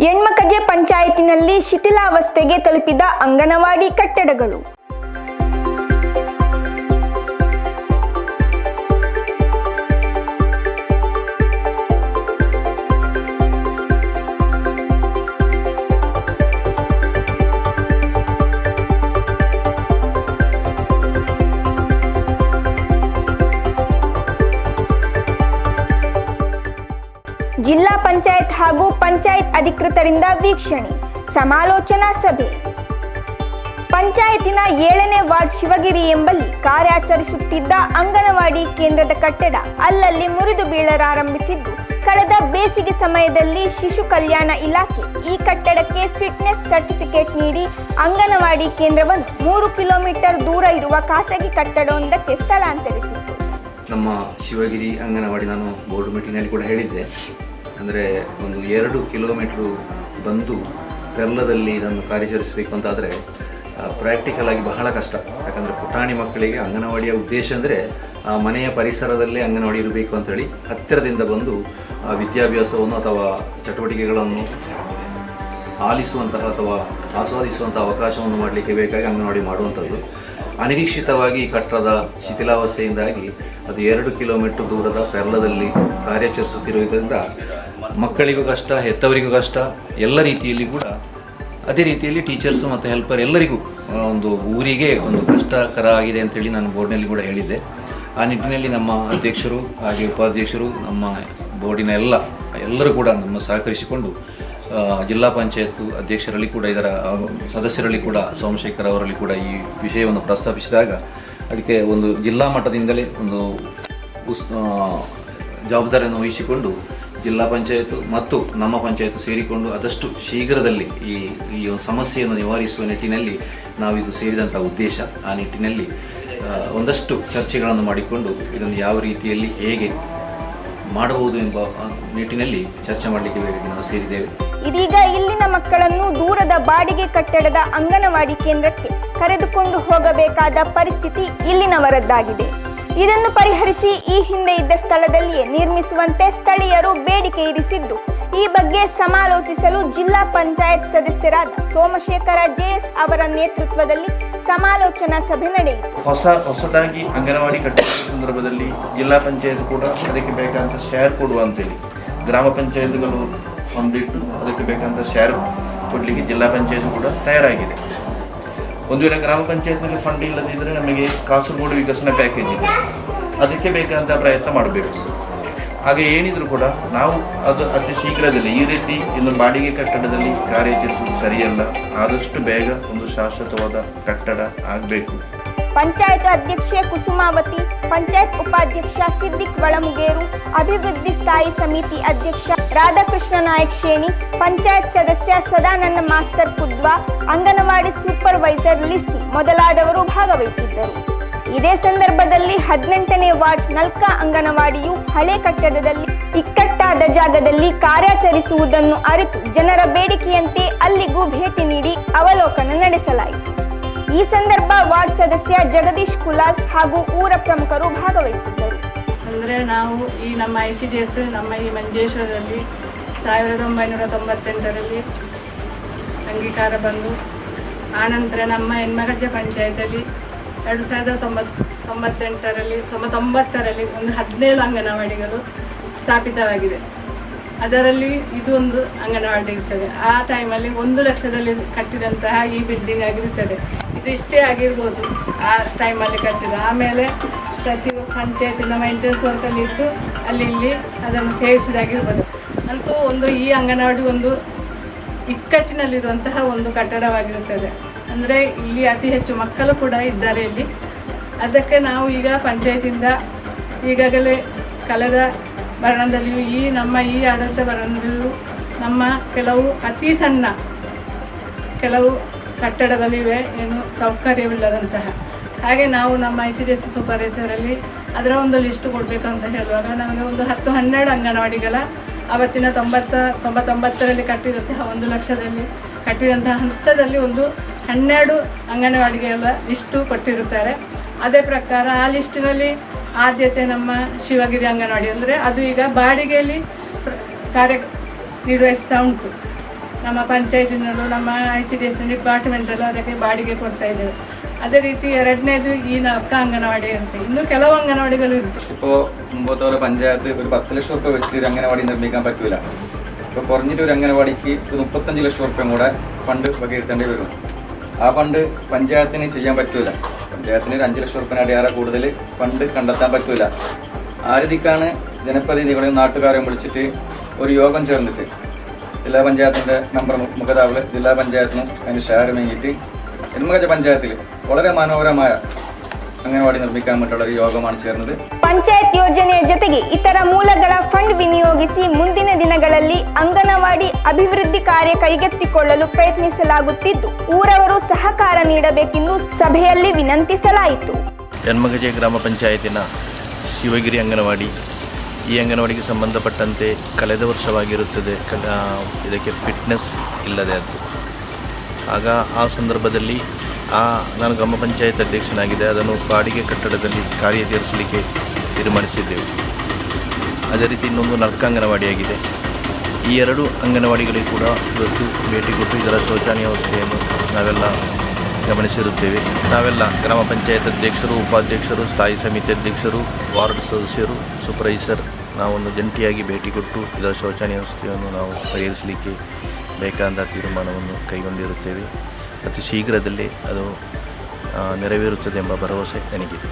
ಯಣ್ಮಕಜೆ ಪಂಚಾಯತಿನಲ್ಲಿ ಶಿಥಿಲಾವಸ್ಥೆಗೆ ತಲುಪಿದ ಅಂಗನವಾಡಿ ಕಟ್ಟಡಗಳು. ಜಿಲ್ಲಾ ಪಂಚಾಯತ್ ಹಾಗೂ ಪಂಚಾಯತ್ ಅಧಿಕೃತರಿಂದ ವೀಕ್ಷಣೆ ಸಮಾಲೋಚನಾ ಸಭೆ. ಪಂಚಾಯತಿನ 7ನೇ ವಾರ್ಡ್ ಶಿವಗಿರಿ ಎಂಬಲ್ಲಿ ಕಾರ್ಯಾಚರಿಸುತ್ತಿದ್ದ ಅಂಗನವಾಡಿ ಕೇಂದ್ರದ ಕಟ್ಟಡ ಅಲ್ಲಲ್ಲಿ ಮುರಿದು ಬೀಳಲಾರಂಭಿಸಿದ್ದು, ಕಳೆದ ಬೇಸಿಗೆ ಸಮಯದಲ್ಲಿ ಶಿಶು ಕಲ್ಯಾಣ ಇಲಾಖೆ ಈ ಕಟ್ಟಡಕ್ಕೆ ಫಿಟ್ನೆಸ್ ಸರ್ಟಿಫಿಕೇಟ್ ನೀಡಿ ಅಂಗನವಾಡಿ ಕೇಂದ್ರವನ್ನು 3 ಕಿಲೋಮೀಟರ್ ದೂರ ಇರುವ ಖಾಸಗಿ ಕಟ್ಟಡವೊಂದಕ್ಕೆ ಸ್ಥಳಾಂತರಿಸಿತ್ತು. ನಮ್ಮ ಶಿವಗಿರಿ ಅಂಗನವಾಡಿ ನಾನು ಬೋರ್ಡ್ ಮೀಟಿಂಗ್ನಲ್ಲಿ ಕೂಡ ಹೇಳಿದ್ದೆ, ಅಂದರೆ ಒಂದು 2 ಕಿಲೋಮೀಟ್ರು ಬಂದು ಬೆಲ್ಲದಲ್ಲಿ ಇದನ್ನು ಕಾರ್ಯಾಚರಿಸಬೇಕು ಅಂತಾದರೆ ಪ್ರಾಕ್ಟಿಕಲ್ ಆಗಿ ಬಹಳ ಕಷ್ಟ. ಯಾಕಂದರೆ ಪುಟಾಣಿ ಮಕ್ಕಳಿಗೆ ಅಂಗನವಾಡಿಯ ಉದ್ದೇಶ ಅಂದರೆ ಆ ಮನೆಯ ಪರಿಸರದಲ್ಲೇ ಅಂಗನವಾಡಿ ಇರಬೇಕು ಅಂಥೇಳಿ ಹತ್ತಿರದಿಂದ ಬಂದು ವಿದ್ಯಾಭ್ಯಾಸವನ್ನು ಅಥವಾ ಚಟುವಟಿಕೆಗಳನ್ನು ಆಲಿಸುವಂತಹ ಅಥವಾ ಆಸ್ವಾದಿಸುವಂಥ ಅವಕಾಶವನ್ನು ಮಾಡಲಿಕ್ಕೆ ಬೇಕಾಗಿ ಅಂಗನವಾಡಿ ಮಾಡುವಂಥದ್ದು. ಅನಿರೀಕ್ಷಿತವಾಗಿ ಕಟ್ಟಡದ ಶಿಥಿಲಾವಸ್ಥೆಯಿಂದಾಗಿ ಅದು 2 ಕಿಲೋಮೀಟರ್ ದೂರದ ಪೆರ್ಲದಲ್ಲಿ ಕಾರ್ಯಾಚರಿಸುತ್ತಿರುವುದರಿಂದ ಮಕ್ಕಳಿಗೂ ಕಷ್ಟ, ಹೆತ್ತವರಿಗೂ ಕಷ್ಟ, ಎಲ್ಲ ರೀತಿಯಲ್ಲಿ ಕೂಡ ಅದೇ ರೀತಿಯಲ್ಲಿ ಟೀಚರ್ಸು ಮತ್ತು ಹೆಲ್ಪರ್ ಎಲ್ಲರಿಗೂ ಒಂದು ಊರಿಗೆ ಒಂದು ಕಷ್ಟಕರ ಆಗಿದೆ ಅಂತೇಳಿ ನಾನು ಬೋರ್ಡ್ನಲ್ಲಿ ಕೂಡ ಹೇಳಿದ್ದೆ. ಆ ನಿಟ್ಟಿನಲ್ಲಿ ನಮ್ಮ ಅಧ್ಯಕ್ಷರು ಹಾಗೆ ಉಪಾಧ್ಯಕ್ಷರು, ನಮ್ಮ ಬೋರ್ಡಿನ ಎಲ್ಲರೂ ಕೂಡ ನಮ್ಮ ಸಹಕರಿಸಿಕೊಂಡು ಜಿಲ್ಲಾ ಪಂಚಾಯತ್ ಅಧ್ಯಕ್ಷರಲ್ಲಿ ಕೂಡ ಇದರ ಸದಸ್ಯರಲ್ಲಿ ಕೂಡ ಸೋಮಶೇಖರ್ ಅವರಲ್ಲಿ ಕೂಡ ಈ ವಿಷಯವನ್ನು ಪ್ರಸ್ತಾಪಿಸಿದಾಗ ಅದಕ್ಕೆ ಒಂದು ಜಿಲ್ಲಾ ಮಟ್ಟದಿಂದಲೇ ಒಂದು ಜವಾಬ್ದಾರಿಯನ್ನು ವಹಿಸಿಕೊಂಡು ಜಿಲ್ಲಾ ಪಂಚಾಯತ್ ಮತ್ತು ನಮ್ಮ ಪಂಚಾಯತ್ ಸೇರಿಕೊಂಡು ಆದಷ್ಟು ಶೀಘ್ರದಲ್ಲಿ ಈ ಸಮಸ್ಯೆಯನ್ನು ನಿವಾರಿಸುವ ನಿಟ್ಟಿನಲ್ಲಿ ನಾವು ಇದು ಸೇರಿದಂಥ ಉದ್ದೇಶ. ಆ ನಿಟ್ಟಿನಲ್ಲಿ ಒಂದಷ್ಟು ಚರ್ಚೆಗಳನ್ನು ಮಾಡಿಕೊಂಡು ಇದನ್ನು ಯಾವ ರೀತಿಯಲ್ಲಿ ಹೇಗೆ ಮಾಡಬಹುದು ಎಂಬ ನಿಟ್ಟಿನಲ್ಲಿ ಚರ್ಚೆ ಮಾಡಲಿಕ್ಕೆ ನಾವು ಸೇರಿದ್ದೇವೆ. ಇದೀಗ ಇಲ್ಲಿನ ಮಕ್ಕಳನ್ನು ದೂರದ ಬಾಡಿಗೆ ಕಟ್ಟಡದ ಅಂಗನವಾಡಿ ಕೇಂದ್ರಕ್ಕೆ ಕರೆದುಕೊಂಡು ಹೋಗಬೇಕಾದ ಪರಿಸ್ಥಿತಿ ಇಲ್ಲಿನವರದ್ದಾಗಿದೆ. ಇದನ್ನು ಪರಿಹರಿಸಿ ಈ ಹಿಂದೆ ಇದ್ದ ಸ್ಥಳದಲ್ಲಿಯೇ ನಿರ್ಮಿಸುವಂತೆ ಸ್ಥಳೀಯರು ಬೇಡಿಕೆ ಇರಿಸಿದ್ದು, ಈ ಬಗ್ಗೆ ಸಮಾಲೋಚಿಸಲು ಜಿಲ್ಲಾ ಪಂಚಾಯತ್ ಸದಸ್ಯರಾದ ಸೋಮಶೇಖರ ಜೆಎಸ್ ಅವರ ನೇತೃತ್ವದಲ್ಲಿ ಸಮಾಲೋಚನಾ ಸಭೆ ನಡೆಯಿತು. ಹೊಸದಾಗಿ ಅಂಗನವಾಡಿ ಕಟ್ಟಡ ಸಂದರ್ಭದಲ್ಲಿ ಜಿಲ್ಲಾ ಪಂಚಾಯತ್ ಕೂಡ ಅದಕ್ಕೆ ಬೇಕಾದಂಥ ಶೇರ್ ಕೊಡುವ ಅಂತೇಳಿ ಗ್ರಾಮ ಪಂಚಾಯತ್ಗಳು ಫಂಡ್ ಇಟ್ಟು ಅದಕ್ಕೆ ಬೇಕಾದಂಥ ಶೇರ್ ಕೊಡಲಿಕ್ಕೆ ಜಿಲ್ಲಾ ಪಂಚಾಯತ್ ಕೂಡ ತಯಾರಾಗಿದೆ. ಒಂದು ವೇಳೆ ಗ್ರಾಮ ಪಂಚಾಯತ್ನಲ್ಲಿ ಫಂಡ್ ಇಲ್ಲದಿದ್ದರೆ ನಮಗೆ ಕಾಸರಗೋಡು ವಿಕಸನ ಪ್ಯಾಕೇಜ್ ಇದೆ, ಅದಕ್ಕೆ ಬೇಕಾದಂಥ ಪ್ರಯತ್ನ ಮಾಡಬೇಕು. ಹಾಗೆ ಏನಿದ್ರು ಕೂಡ ನಾವು ಅದು ಅತಿ ಶೀಘ್ರದಲ್ಲಿ ಈ ರೀತಿ ಇನ್ನು ಬಾಡಿಗೆ ಕಟ್ಟಡದಲ್ಲಿ ಕಾರ್ಯಾಚರಿಸುವುದು ಸರಿಯಲ್ಲ, ಆದಷ್ಟು ಬೇಗ ಒಂದು ಶಾಶ್ವತವಾದ ಕಟ್ಟಡ ಆಗಬೇಕು. ಪಂಚಾಯತ್ ಅಧ್ಯಕ್ಷೆ ಕುಸುಮಾವತಿ, ಪಂಚಾಯತ್ ಉಪಾಧ್ಯಕ್ಷ ಸಿದ್ದಿಕ್ ಒಳಮುಗೇರು, ಅಭಿವೃದ್ಧಿ ಸ್ಥಾಯಿ ಸಮಿತಿ ಅಧ್ಯಕ್ಷ ರಾಧಾಕೃಷ್ಣ ನಾಯಕ್ ಶೇಣಿ, ಪಂಚಾಯತ್ ಸದಸ್ಯ ಸದಾನಂದ ಮಾಸ್ತರ್ ಕುದ್ವಾ, ಅಂಗನವಾಡಿ ಸೂಪರ್ವೈಸರ್ ಲಿಸ್ಸಿ ಮೊದಲಾದವರು ಭಾಗವಹಿಸಿದ್ದರು. ಇದೇ ಸಂದರ್ಭದಲ್ಲಿ 18ನೇ ವಾರ್ಡ್ ನಲ್ಕಾ ಅಂಗನವಾಡಿಯು ಹಳೆ ಕಟ್ಟಡದಲ್ಲಿ ಇಕ್ಕಟ್ಟಾದ ಜಾಗದಲ್ಲಿ ಕಾರ್ಯಾಚರಿಸುವುದನ್ನು ಅರಿತು ಜನರ ಬೇಡಿಕೆಯಂತೆ ಅಲ್ಲಿಗೂ ಭೇಟಿ ನೀಡಿ ಅವಲೋಕನ ನಡೆಸಲಾಯಿತು. ಈ ಸಂದರ್ಭ ವಾರ್ಡ್ ಸದಸ್ಯ ಜಗದೀಶ್ ಕುಲಾಲ್ ಹಾಗೂ ಊರ ಪ್ರಮುಖರು ಭಾಗವಹಿಸಿದ್ದರು. ಅಂದರೆ ನಾವು ಈ ನಮ್ಮ ICDS ನಮ್ಮ ಈ ಮಂಜೇಶ್ವರದಲ್ಲಿ 1998ರಲ್ಲಿ ಅಂಗೀಕಾರ ಬಂದು, ಆನಂತರ ನಮ್ಮ ಯಣ್ಮಕಜೆ ಪಂಚಾಯತಲ್ಲಿ 2098ರಲ್ಲಿ ಒಂದು 17 ಅಂಗನವಾಡಿಗಳು ಸ್ಥಾಪಿತವಾಗಿದೆ. ಅದರಲ್ಲಿ ಇದು ಒಂದು ಅಂಗನವಾಡಿ ಇರ್ತದೆ. ಆ ಟೈಮಲ್ಲಿ 1 ಲಕ್ಷದಲ್ಲಿ ಕಟ್ಟಿದಂತಹ ಈ ಬಿಲ್ಡಿಂಗ್ ಆಗಿರುತ್ತದೆ. ಇದು ಇಷ್ಟೇ ಆಗಿರ್ಬೋದು ಆ ಟೈಮಲ್ಲಿ ಕಟ್ಟಿದ. ಆಮೇಲೆ ಪ್ರತಿ ಪಂಚಾಯತಿನ ಮೈಂಟೆನೆನ್ಸ್ ವರ್ಕಲ್ಲಿ ಇಟ್ಟು ಅಲ್ಲಿ ಇಲ್ಲಿ ಅದನ್ನು ಸೇರಿಸಿದಾಗಿರ್ಬೋದು. ಅಂತೂ ಈ ಅಂಗನವಾಡಿ ಒಂದು ಇಕ್ಕಟ್ಟಿನಲ್ಲಿರುವಂತಹ ಒಂದು ಕಟ್ಟಡವಾಗಿರುತ್ತದೆ. ಅಂದರೆ ಇಲ್ಲಿ ಅತಿ ಹೆಚ್ಚು ಮಕ್ಕಳು ಕೂಡ ಇದ್ದಾರೆ ಇಲ್ಲಿ. ಅದಕ್ಕೆ ನಾವು ಈಗ ಪಂಚಾಯತಿಂದ ಈಗಾಗಲೇ ಕಳೆದ ಭರಣದಲ್ಲಿಯೂ ನಮ್ಮ ಆಡಳಿತ ಭರಣದಲ್ಲಿಯೂ ನಮ್ಮ ಕೆಲವು ಅತಿ ಸಣ್ಣ ಕೆಲವು ಕಟ್ಟಡಗಳಿವೆ, ಏನು ಸೌಕರ್ಯವಿಲ್ಲದಂತಹ. ಹಾಗೆ ನಾವು ನಮ್ಮ ICDS ಸೂಪರ್ವೈಸರಲ್ಲಿ ಅದರ ಒಂದು ಲಿಸ್ಟ್ ಕೊಡಬೇಕು ಅಂತ ಹೇಳುವಾಗ ನಮಗೆ ಒಂದು 10-12 ಅಂಗನವಾಡಿಗಳ ಅವತ್ತಿನ 99ರಲ್ಲಿ ಕಟ್ಟಿದಂತಹ 1 ಲಕ್ಷದಲ್ಲಿ ಕಟ್ಟಿದಂತಹ ಹಂತದಲ್ಲಿ ಒಂದು 12 ಅಂಗನವಾಡಿಗಳ ಲಿಸ್ಟು ಕೊಟ್ಟಿರುತ್ತಾರೆ. ಅದೇ ಪ್ರಕಾರ ಆ ಲಿಸ್ಟಿನಲ್ಲಿ ಆದ್ಯತೆ ನಮ್ಮ ಶಿವಗಿರಿ ಅಂಗನವಾಡಿ, ಅಂದರೆ ಅದು ಈಗ ಬಾಡಿಗೆಯಲ್ಲಿ ಕಾರ್ಯ ನಿರ್ವಹಿಸ್ತಾ ಉಂಟು. ನಮ್ಮ ಪಂಚಾಯತಿನಲ್ಲೂ ನಮ್ಮ ICDS ಡಿಪಾರ್ಟ್ಮೆಂಟಲ್ಲೂ ಅದಕ್ಕೆ ಬಾಡಿಗೆ ಕೊಡ್ತಾ ಇದ್ದೇವೆ. ಅದೇ ರೀತಿ ಎರಡನೇದು ಈ ನಕ್ಕ ಅಂಗನವಾಡಿ ಅಂತ ഇന്ന് ಕೆಲವು ಅಂಗನವಾಡಿಗಳು ഉണ്ട്. ഇപ്പോൾ മുമ്പത്തെ പോലെ പഞ്ചായത്ത് ഒരു 10 ലക്ഷം രൂപ വെച്ചിട്ട് ഒരു അംഗനവാടി നിർമ്മിക്കാൻ പറ്റൂല. ഇപ്പോൾ കുറഞ്ഞിട്ട് ഒരു അംഗനവാടിക്ക് ഒരു 35 ലക്ഷം രൂപയും കൂടെ ഫണ്ട് വകയിരുത്തേണ്ടി വരും. ആ ഫണ്ട് പഞ്ചായത്തിന് ചെയ്യാൻ പറ്റൂല. പഞ്ചായത്തിന് ഒരു 5 ലക്ഷം രൂപയുടെ കൂടുതൽ ഫണ്ട് കണ്ടെത്താൻ പറ്റൂല. ആ രീതിക്കാണ് ജനപ്രതിനിധികളെയും നാട്ടുകാരെയും വിളിച്ചിട്ട് ഒരു യോഗം ചേർന്നിട്ട് ജില്ലാ പഞ്ചായത്തിൻ്റെ മെമ്പർ മുഖതാവിൽ ജില്ലാ പഞ്ചായത്തിനും അതിന് ഷെയർ വാങ്ങിയിട്ട് എരുമകച്ച പഞ്ചായത്തിൽ വളരെ മനോഹരമായ ಅಂಗನವಾಡಿ ನಿರ್ಮಿക്കാൻ വേണ്ടിയുള്ള ഒരു യോഗമാണ് ചേർന്നത്. ಪಂಚಾಯತ್ ಯೋಜನೆಯ ಜೊತೆಗೆ ಇತರ ಮೂಲಗಳ ಫಂಡ್ ವಿನಿಯೋಗಿಸಿ ಮುಂದಿನ ದಿನಗಳಲ್ಲಿ ಅಂಗನವಾಡಿ ಅಭಿವೃದ್ಧಿ ಕಾರ್ಯ ಕೈಗೆತ್ತಿಕೊಳ್ಳಲು ಪ್ರಯತ್ನಿಸಲಾಗುತ್ತಿದ್ದು ಊರವರು ಸಹಕಾರ ನೀಡಬೇಕೆಂದು ಸಭೆಯಲ್ಲಿ ವಿನಂತಿಸಲಾಯಿತು. ಯನ್ಮಗಜೆ ಗ್ರಾಮ ಪಂಚಾಯತಿನ ಶಿವಗಿರಿ ಅಂಗನವಾಡಿ ಈ ಅಂಗನವಾಡಿಗೆ ಸಂಬಂಧಪಟ್ಟಂತೆ ಕಳೆದ ವರ್ಷವಾಗಿರುತ್ತದೆ. ಇದಕ್ಕೆ ಫಿಟ್ನೆಸ್ ಇಲ್ಲದೆ ಅದು ಆಗ ಆ ಸಂದರ್ಭದಲ್ಲಿ ನಾನು ಗ್ರಾಮ ಪಂಚಾಯತ್ ಅಧ್ಯಕ್ಷನಾಗಿದೆ, ಅದನ್ನು ಬಾಡಿಗೆ ಕಟ್ಟಡದಲ್ಲಿ ಕಾರ್ಯನಿರ್ವಹಿಸಲಿಕ್ಕೆ ತೀರ್ಮಾನಿಸಿದ್ದೆವು. ಅದೇ ರೀತಿ ಇನ್ನೊಂದು ನರ್ಕ ಅಂಗನವಾಡಿಯಾಗಿದೆ. ಈ ಎರಡು ಅಂಗನವಾಡಿಗಳಿಗೂ ಕೂಡ ಇವತ್ತು ಭೇಟಿ ಕೊಟ್ಟು ಇದರ ಶೌಚಾಲಯ ವ್ಯವಸ್ಥೆಯನ್ನು ನಾವೆಲ್ಲ ಗಮನಿಸಿರುತ್ತೇವೆ. ನಾವೆಲ್ಲ ಗ್ರಾಮ ಪಂಚಾಯತ್ ಅಧ್ಯಕ್ಷರು, ಉಪಾಧ್ಯಕ್ಷರು, ಸ್ಥಾಯಿ ಸಮಿತಿ ಅಧ್ಯಕ್ಷರು, ವಾರ್ಡ್ ಸದಸ್ಯರು, ಸೂಪರ್ವೈಸರ್ ನಾವೊಂದು ಜಂಟಿಯಾಗಿ ಭೇಟಿ ಕೊಟ್ಟು ಇದರ ಶೌಚಾಲಯ ವ್ಯವಸ್ಥೆಯನ್ನು ನಾವು ಪರಿಹರಿಸಲಿಕ್ಕೆ ಬೇಕಾದ ತೀರ್ಮಾನವನ್ನು ಕೈಗೊಂಡಿರುತ್ತೇವೆ. ಅತಿ ಶೀಘ್ರದಲ್ಲೇ ಅದು ನೆರವೇರುತ್ತದೆ ಎಂಬ ಭರವಸೆ ನನಗಿದೆ.